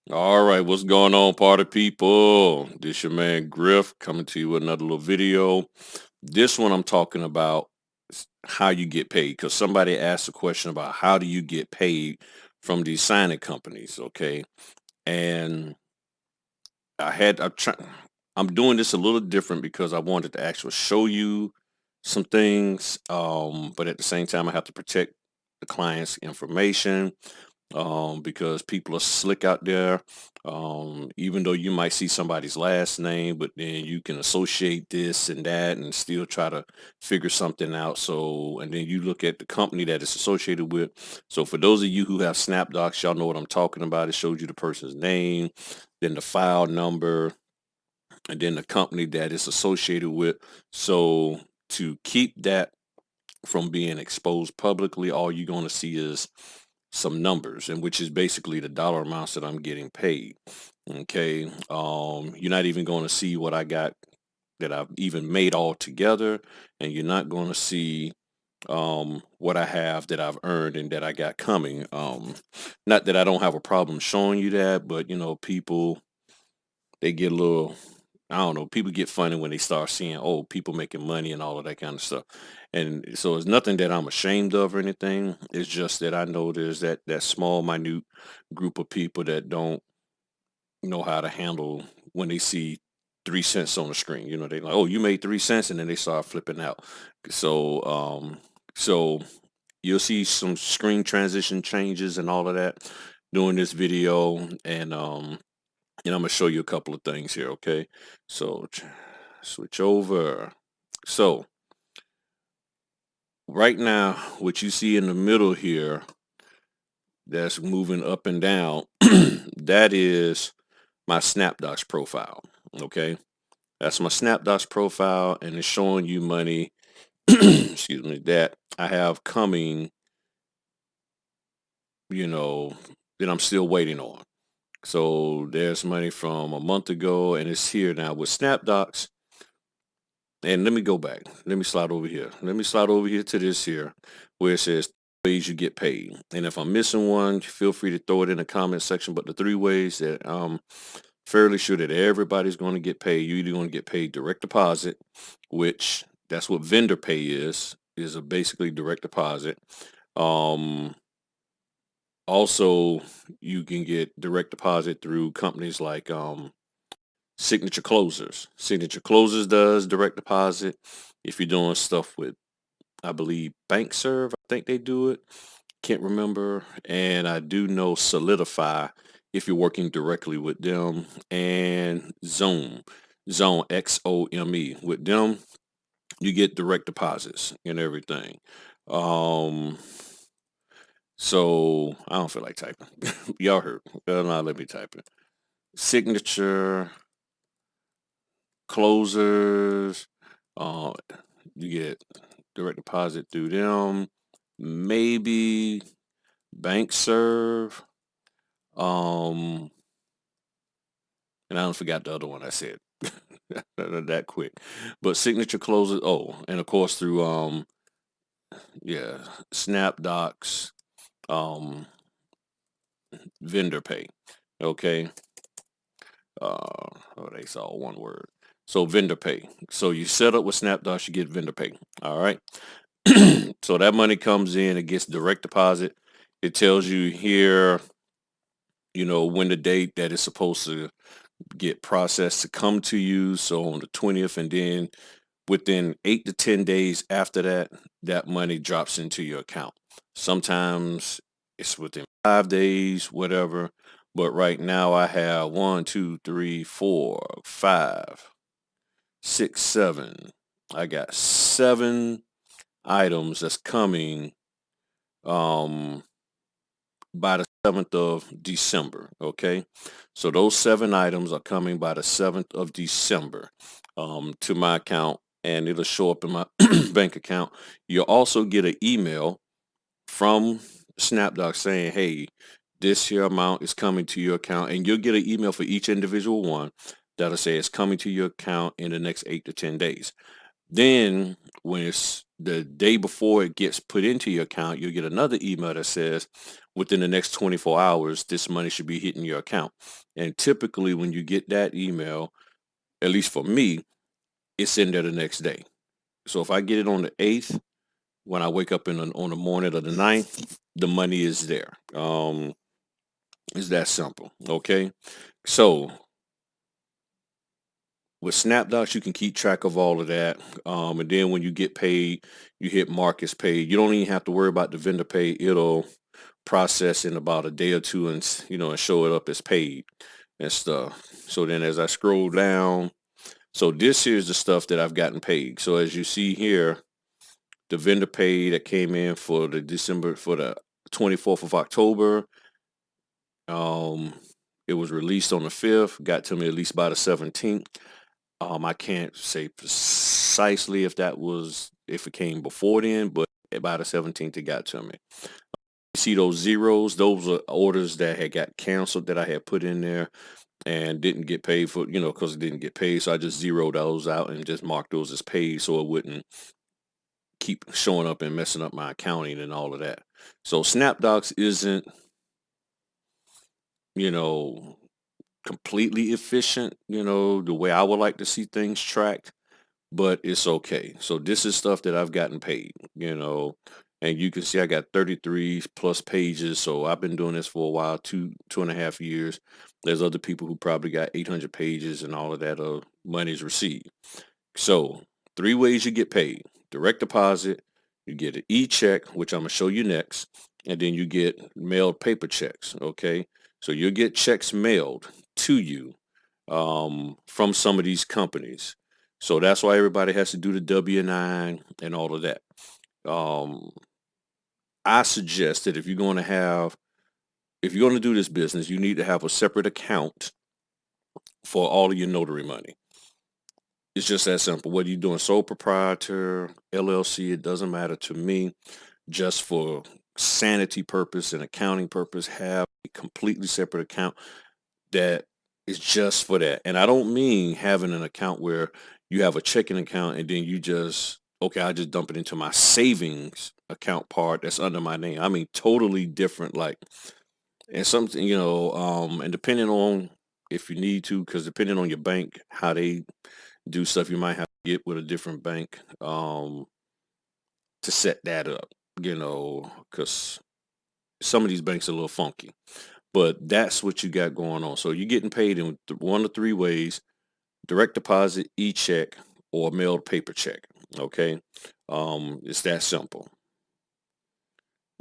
All right, what's going on, party people? This your man Griff coming to you with another little video. This one I'm talking about how you get paid because somebody asked a question about how do you get paid from these signing companies, okay? And I'm doing this a little different because I wanted to actually show you some things, but at the same time I have to protect the client's information because people are slick out there. Even though you might see somebody's last name, but then you can associate this and that and still try to figure something out. So, and then you look at the company that it's associated with. So for those of you who have Snapdocs, y'all know what I'm talking about. It shows you the person's name, then the file number, and then the company that it's associated with. So to keep that from being exposed publicly, all you're going to see is some numbers, and which is basically the dollar amounts that I'm getting paid. Okay. You're not even going to see what I got that I've even made all together, and you're not going to see what I have that I've earned and that I got coming. Not that I don't have a problem showing you that, but people, they get a little, I don't know, people get funny when they start seeing, oh, people making money and all of that kind of stuff. And so it's nothing that I'm ashamed of or anything. It's just that I know there's that small, minute group of people that don't know how to handle when they see 3 cents on the screen. They like, oh, you made 3 cents, and then they start flipping out. So you'll see some screen transition changes and all of that during this video, and I'm gonna show you a couple of things here, okay? So switch over. So right now, what you see in the middle here, that's moving up and down, that is my Snapdocs profile, okay? That's my Snapdocs profile, and it's showing you money, excuse me, that I have coming, you know, that I'm still waiting on. So there's money from a month ago, and it's here now with Snapdocs. And let me go back. Let me slide over here. Let me slide over here to this here where it says ways you get paid. And if I'm missing one, feel free to throw it in the comment section. But the three ways that I'm fairly sure that everybody's going to get paid, you're either going to get paid direct deposit, which that's what vendor pay is a basically direct deposit. Um, Also, you can get direct deposit through companies like Signature Closers. Signature Closers does direct deposit. If you're doing stuff with, I believe, BankServe, I think they do it. Can't remember. And I do know Solidify if you're working directly with them. And Zone, XOME. With them, you get direct deposits and everything. Um, so I don't feel like typing. Y'all heard. Well, now let me type it. Signature Closers. Uh, you get direct deposit through them. Maybe bank serve. Um, and I don't forgot the other one I said that quick. But signature closes. Oh, and of course through yeah, Snapdocs, um, vendor pay. Okay. Oh, they saw one word. So vendor pay. So you set up with Snapdocs, you get vendor pay. All right. So that money comes in, it gets direct deposit. It tells you here, when the date that it's supposed to get processed to come to you. So on the 20th, and then within 8 to 10 days after that, that money drops into your account. Sometimes it's within 5 days, whatever. But right now I have one, two, three, four, five, six, seven. I got 7 items that's coming um by the 7th of December. Okay. So those 7 items are coming by the 7th of December to my account, and it'll show up in my bank account. You'll also get an email from Snapdoc saying, hey, this here amount is coming to your account, and you'll get an email for each individual one that'll say it's coming to your account in the next 8 to 10 days. Then when it's the day before it gets put into your account, you'll get another email that says within the next 24 hours, this money should be hitting your account. And typically when you get that email, at least for me, it's in there the next day. So if I get it on the 8th, when I wake up on the morning of the 9th, the money is there. It's that simple. Okay. So with Snapdocs, you can keep track of all of that. And then when you get paid, you hit mark as paid. You don't even have to worry about the vendor pay. It'll process in about a day or two and show it up as paid and stuff. So then as I scroll down, so this here's the stuff that I've gotten paid. So as you see here, the vendor pay that came in for the 24th of October, um, it was released on the 5th, got to me at least by the 17th. I can't say precisely if it came before then, but by the 17th it got to me. You see those zeros? Those are orders that had got canceled that I had put in there and didn't get paid for, because it didn't get paid. So I just zeroed those out and just marked those as paid so it wouldn't keep showing up and messing up my accounting and all of that. So Snapdocs isn't, you know, completely efficient, the way I would like to see things tracked, but it's okay. So this is stuff that I've gotten paid, and you can see I got 33 plus pages. So I've been doing this for a while, two and a half years. There's other people who probably got 800 pages and all of that money's received. So 3 ways you get paid: direct deposit, you get an e-check, which I'm gonna show you next, and then you get mailed paper checks. Okay, so you'll get checks mailed to you from some of these companies. So that's why everybody has to do the W-9 and all of that. Um, I suggest that if you're going to do this business, you need to have a separate account for all of your notary money. It's just that simple. Whether you're doing sole proprietor, LLC, it doesn't matter to me. Just for sanity purpose and accounting purpose, have a completely separate account that is just for that. And I don't mean having an account where you have a checking account and then I just dump it into my savings account part that's under my name. I mean, totally different. Like, and something, and depending on if you need to, because depending on your bank, how they do stuff, you might have to get with a different bank to set that up, because some of these banks are a little funky. But that's what you got going on. So you're getting paid in one of 3 ways: direct deposit, e-check, or mailed paper check. Okay. It's that simple.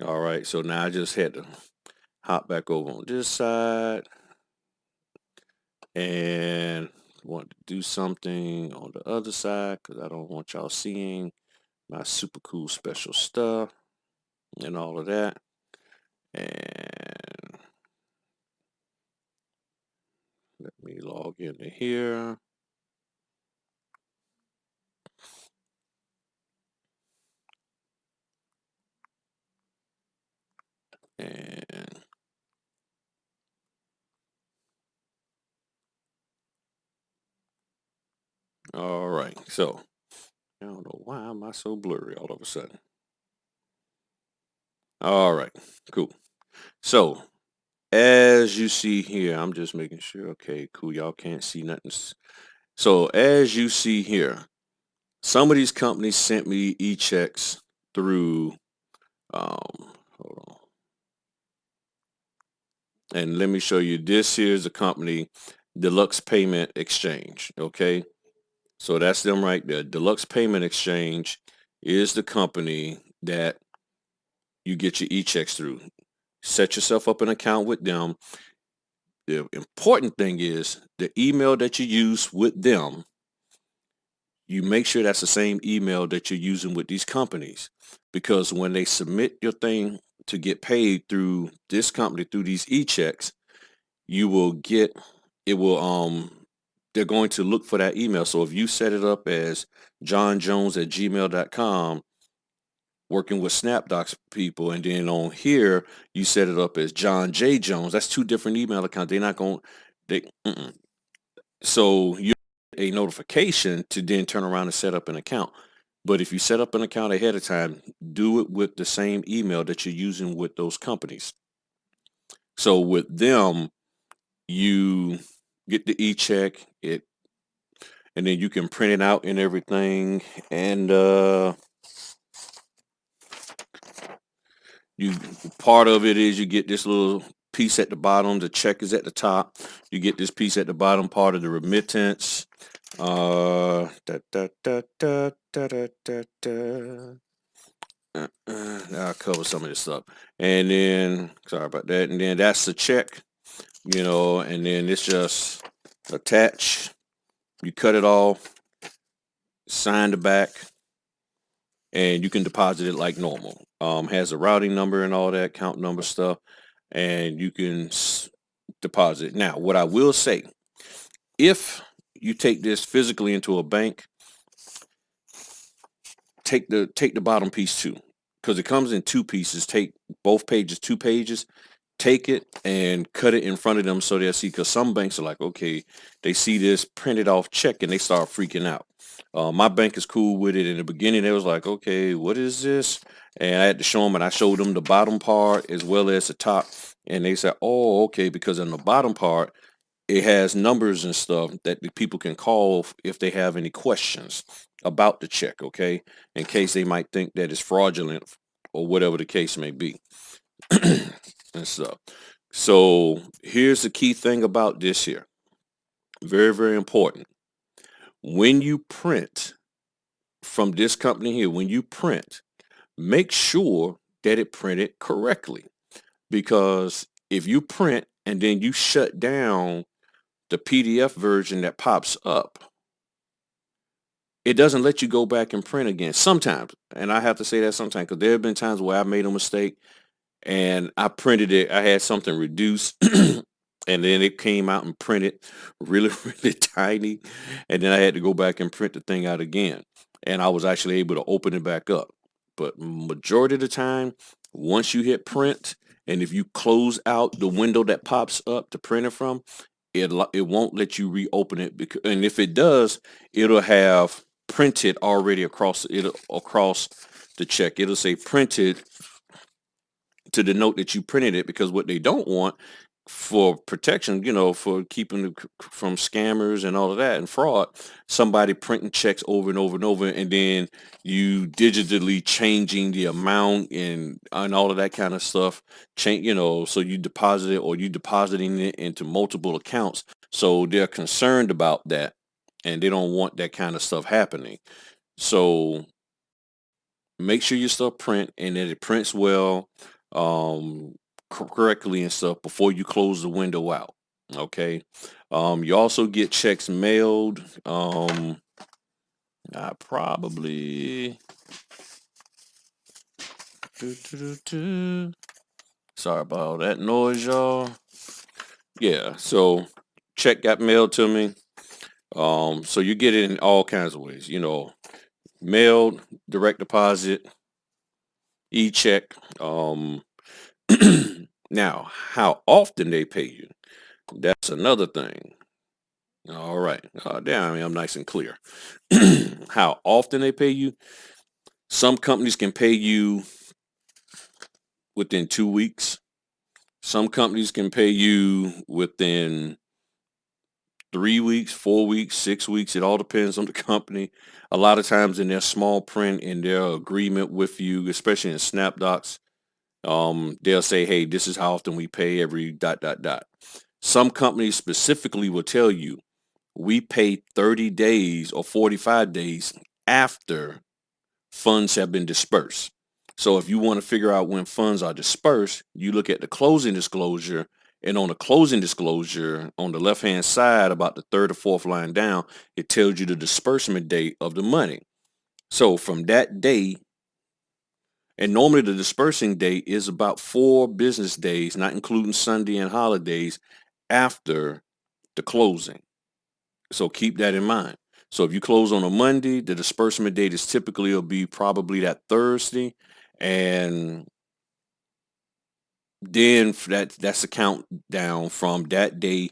All right. So now I just had to hop back over on this side and want to do something on the other side because I don't want y'all seeing my super cool special stuff and all of that. And let me log into here. And all right. So I don't know why am I so blurry all of a sudden. All right. Cool. So as you see here, I'm just making sure. Okay, cool. Y'all can't see nothing. So as you see here, some of these companies sent me e-checks through, hold on. And let me show you. This here's a company, Deluxe Payment Exchange. Okay. So that's them right there. Deluxe Payment Exchange is the company that you get your e-checks through. Set yourself up an account with them. The important thing is the email that you use with them, you make sure that's the same email that you're using with these companies, because when they submit your thing to get paid through this company through these e-checks, you will get it will they're going to look for that email. So if you set it up as johnjones@gmail.com working with Snapdocs people, and then on here you set it up as John J. Jones, that's 2 different email accounts. They're not going they mm-mm. So you get a notification to then turn around and set up an account. But if you set up an account ahead of time, do it with the same email that you're using with those companies. So with them, you get the e-check, and then you can print it out and everything. And you part of it is you get this little piece at the bottom. The check is at the top. You get this piece at the bottom, part of the remittance. Da, da, da, da, da, da, da, da. I'll cover some of this stuff. And then, sorry about that. And then that's the check, and then it's just attach. You cut it off, sign the back, and you can deposit it like normal. Has a routing number and all that, account number stuff, and you can deposit. Now, what I will say, if you take this physically into a bank, take the bottom piece too, because it comes in two pieces. Take both pages, 2 pages. Take it and cut it in front of them so they'll see. Because some banks are like, okay, they see this printed off check and they start freaking out. My bank is cool with it. In the beginning, they was like, okay, what is this? And I had to show them, and I showed them the bottom part as well as the top. And they said, oh, okay, because in the bottom part, it has numbers and stuff that the people can call if they have any questions about the check, okay, in case they might think that it's fraudulent or whatever the case may be. And stuff. So here's the key thing about this here. Very, very important. When you print from this company here, when you print, make sure that it printed correctly. Because if you print and then you shut down the PDF version that pops up, it doesn't let you go back and print again sometimes. And I have to say that sometimes, because there have been times where I made a mistake and I printed it. I had something reduced and then it came out and printed really, really tiny. And then I had to go back and print the thing out again. And I was actually able to open it back up. But majority of the time, once you hit print, and if you close out the window that pops up to print it from, it won't let you reopen it. And if it does, it'll have printed already across the check. It'll say printed to denote that you printed it, because what they don't want, for protection, for keeping from scammers and all of that and fraud, somebody printing checks over and over and over, and then you digitally changing the amount and all of that kind of stuff. Change, so you deposit it, or you depositing it into multiple accounts. So they're concerned about that, and they don't want that kind of stuff happening. So make sure your stuff print and that it prints well, correctly and stuff before you close the window out. Okay. You also get checks mailed. I probably sorry about all that noise, y'all. Yeah, so check got mailed to me. So you get it in all kinds of ways, mailed, direct deposit, e-check. Now, how often they pay you, that's another thing. All right. Damn, I'm nice and clear. How often they pay you, some companies can pay you within 2 weeks. Some companies can pay you within 3 weeks, 4 weeks, 6 weeks. It all depends on the company. A lot of times in their small print, in their agreement with you, especially in Snapdocs, they'll say, hey, this is how often we pay every ... Some companies specifically will tell you, we pay 30 days or 45 days after funds have been dispersed. So if you want to figure out when funds are dispersed, you look at the closing disclosure, and on the closing disclosure, on the left-hand side, about the third or fourth line down, it tells you the disbursement date of the money. So from that day, and normally the dispersing date is about 4 business days, not including Sunday and holidays, after the closing. So keep that in mind. So if you close on a Monday, the disbursement date is typically will be probably that Thursday, and then that's a countdown from that day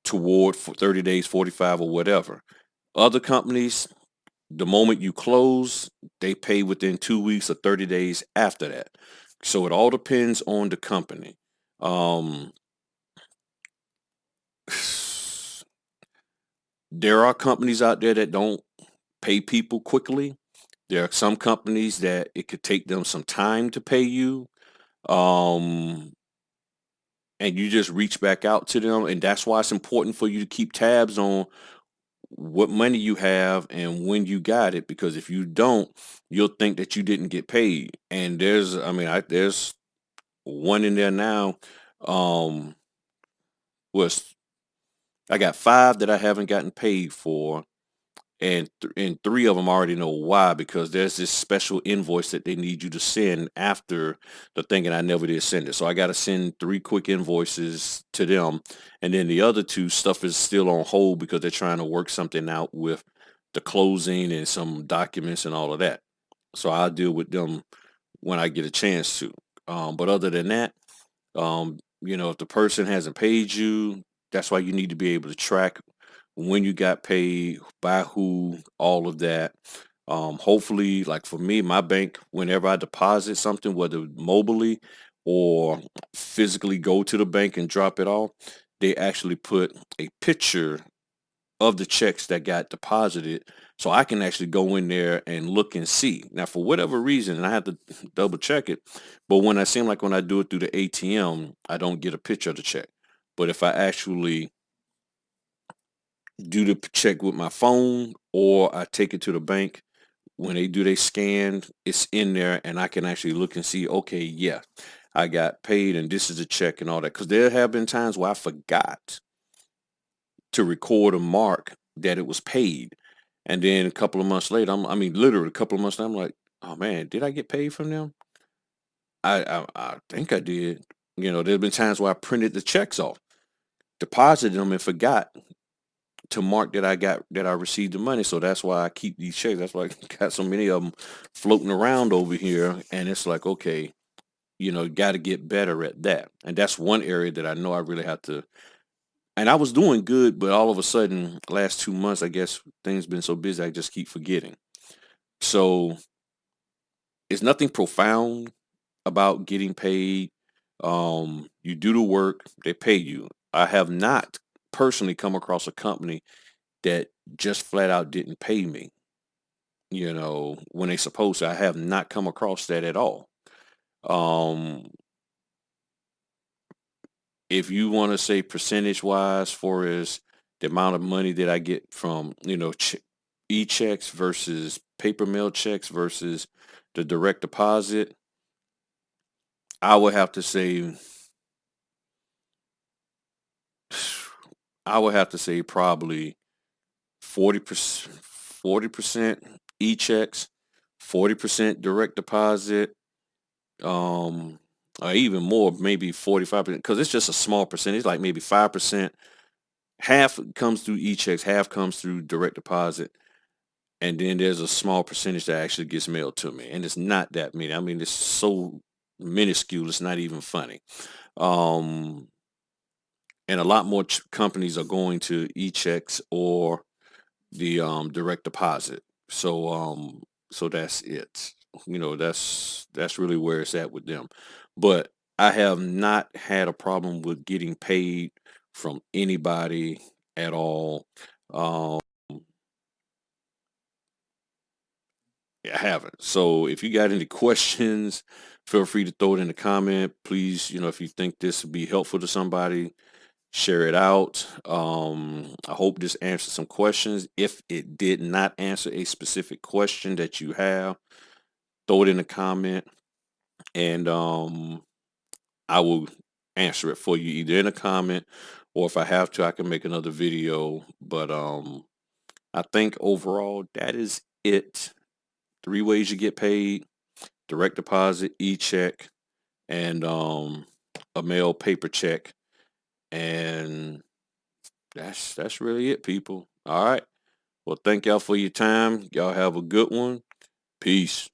toward for 30 days, 45 or whatever. Other companies, The moment you close, they pay within 2 weeks or 30 days after that. So it all depends on the company. Um, there are companies out there that don't pay people quickly. There are some companies that it could take them some time to pay you. Um, and you just reach back out to them. And that's why it's important for you to keep tabs on what money you have and when you got it, because if you don't, you'll think that you didn't get paid. And there's one in there now. Um, was I got five that I haven't gotten paid for, and three of them I already know why, because there's this special invoice that they need you to send after the thing, and I never did send it. So I got to send three quick invoices to them, and then the other two stuff is still on hold because they're trying to work something out with the closing and some documents and all of that. So I'll deal with them when I get a chance to. But other than that, if the person hasn't paid you, that's why you need to be able to track when you got paid, by who, all of that. Hopefully, like for me, my bank, whenever I deposit something, whether mobily or physically go to the bank and drop it off, they actually put a picture of the checks that got deposited, so I can actually go in there and look and see. Now, for whatever reason, and I have to double check it, but when I do it through the ATM, I don't get a picture of the check. But if I actually do the check with my phone or I take it to the bank, when they do they scan, it's in there and I can actually look and see, okay, yeah, I got paid and this is a check and all that. Because there have been times where I forgot to record a mark that it was paid. And then a couple of months later, literally a couple of months later, I'm like, oh man, did I get paid from them? I think I did. There's been times where I printed the checks off, deposited them, and forgot to mark that I received the money. So that's why I keep these checks. That's why I got so many of them floating around over here. And it's like, okay, got to get better at that. And that's one area that I know I really have to. And I was doing good, but all of a sudden, last 2 months, I guess things been so busy, I just keep forgetting. So it's nothing profound about getting paid. You do the work, they pay you. I have not personally come across a company that just flat out didn't pay me, when they supposed to. I have not come across that at all. Um, if you want to say percentage wise, for as the amount of money that I get from, e-checks versus paper mail checks versus the direct deposit, I would have to say, probably 40% e-checks, 40% direct deposit, um, or even more, maybe 45%, because it's just a small percentage, like maybe 5%. Half comes through e-checks, half comes through direct deposit, and then there's a small percentage that actually gets mailed to me, and it's not that many. I mean, it's so minuscule, it's not even funny. Um, and a lot more companies are going to e-checks or the direct deposit. So that's it. That's really where it's at with them. But I have not had a problem with getting paid from anybody at all. Um, I haven't. So if you got any questions, feel free to throw it in the comment. Please, if you think this would be helpful to somebody, share it out. I hope this answered some questions. If it did not answer a specific question that you have, throw it in the comment, and I will answer it for you either in a comment, or if I have to, I can make another video. But I think overall that is it. Three ways you get paid: direct deposit, e-check, and a mail paper check. And that's really it, people. All right. Well, thank y'all for your time. Y'all have a good one. Peace.